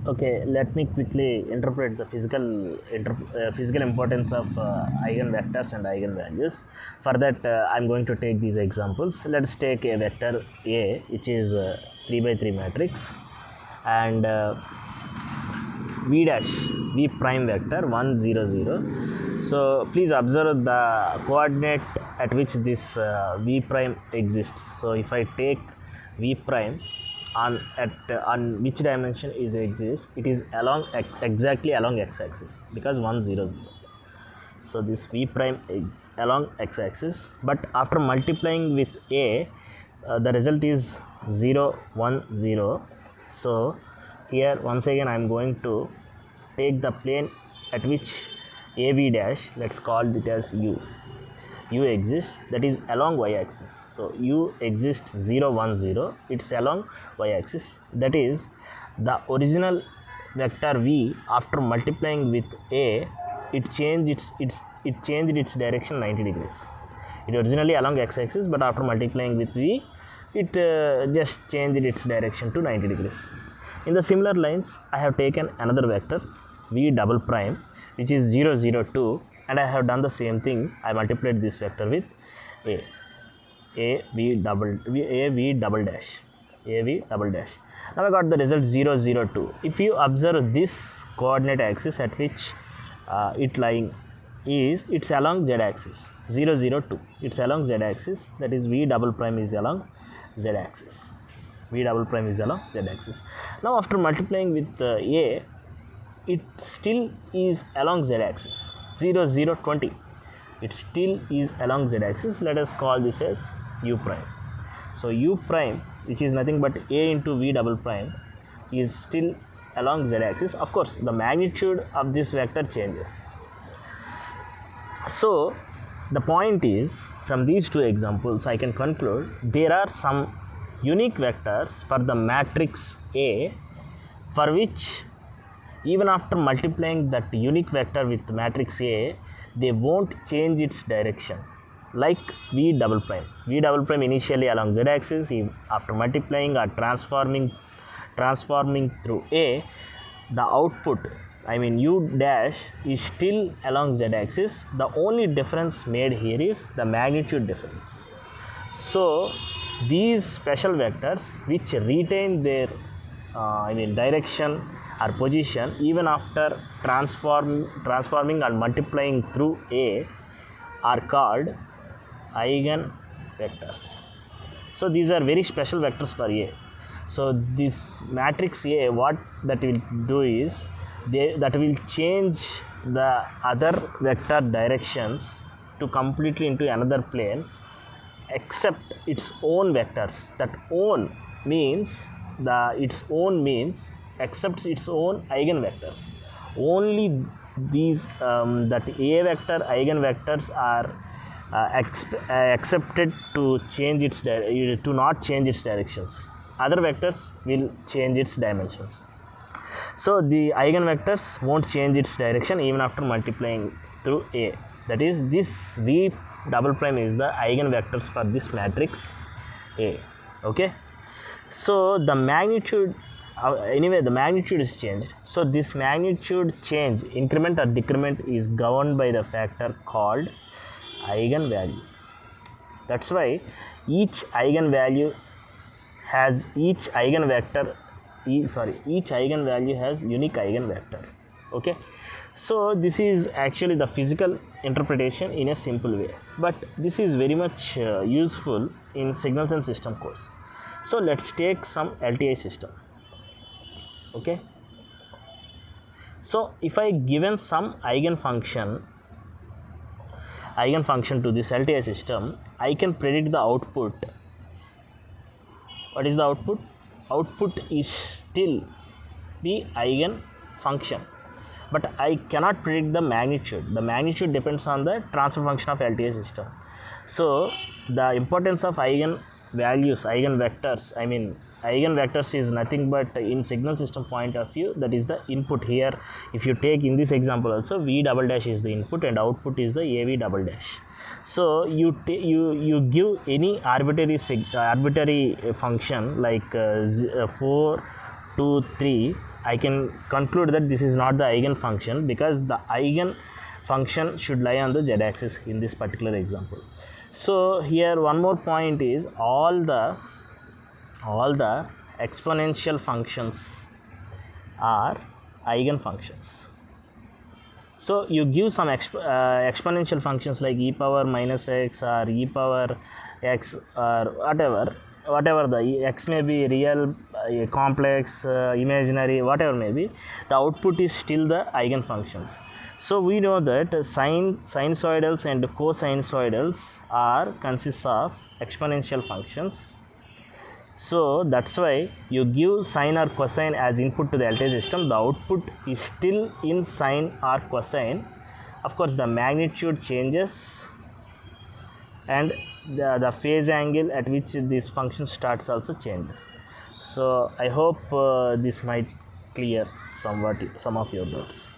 Okay, let me quickly interpret the physical importance of eigenvectors and eigenvalues. For that, I'm going to take these examples. Let's take a vector A, which is 3 by 3 matrix, and v prime vector 1 0 0. So please observe the coordinate at which this v prime exists. So if I take v prime on which dimension is exists, it is along exactly along x-axis, because 1 0 0. So this v prime along x-axis, but after multiplying with a, the result is 0 1 0. So here once again I am going to take the plane at which av dash, let's call it as u exists, that is along y-axis. So u exists 0 1 0, it's along y-axis, that is the original vector v after multiplying with a, it changed its direction 90 degrees. It originally along x-axis, but after multiplying with v, it just changed its direction to 90 degrees. In the similar lines, I have taken another vector v double prime, which is 0 0 2, and I have done the same thing. I multiplied this vector with v double dash. Now I got the result 0 0 2. If you observe this coordinate axis at which it lying is, it's along z axis, 0 0 2. It's along z axis, that is v double prime is along z axis. Now after multiplying with a, it still is along z axis, 0 0 20. It still is along z axis. Let us call this as u prime. So u prime, which is nothing but a into v double prime, is still along z axis. Of course, the magnitude of this vector changes. So the point is, from these two examples I can conclude there are some unique vectors for the matrix A, for which even after multiplying that unique vector with matrix A, they won't change its direction, like v double prime. V double prime initially along z axis, after multiplying or transforming through A, the output, I mean u dash, is still along z axis. The only difference made here is the magnitude difference. So these special vectors which retain their direction or position even after transforming and multiplying through A are called eigenvectors. So these are very special vectors for A. So this matrix A, what that will do is, that will change the other vector directions to completely into another plane, except its own vectors. That own means accepts its own eigenvectors. Only these that A vector eigenvectors are accepted to change its to not change its directions. Other vectors will change its dimensions. So the eigenvectors won't change its direction even after multiplying through A. That is, this v double prime is the eigenvectors for this matrix A. Okay. So the magnitude, anyway, the magnitude is changed. So this magnitude change, increment or decrement, is governed by the factor called eigenvalue. That's why each eigenvalue has each eigenvalue has unique eigenvector. Okay. So this is actually the physical interpretation in a simple way, but this is very much useful in signals and system course. So let's take some LTI system. Okay. So if I given some eigenfunction to this LTI system, I can predict the output. What is the output? Output is still the eigenfunction, but I cannot predict the magnitude. The magnitude depends on the transfer function of LTI system. So the importance of eigenvectors, eigenvectors is nothing but, in signal system point of view, that is the input. Here if you take in this example also, v double dash is the input and output is the av double dash. So you give any arbitrary function like 4 2 3, I can conclude that this is not the eigenfunction, because the eigenfunction should lie on the z-axis in this particular example. So here one more point is all the exponential functions are eigenfunctions. So you give some exponential functions like e power minus x or e power x or whatever the x may be real, complex, imaginary, whatever may be, the output is still the eigenfunctions. So we know that sinusoidals and cosinusoidals consists of exponential functions. So that's why you give sine or cosine as input to the LTI system, the output is still in sine or cosine. Of course, the magnitude changes and the phase angle at which this function starts also changes. So I hope this might clear somewhat some of your doubts.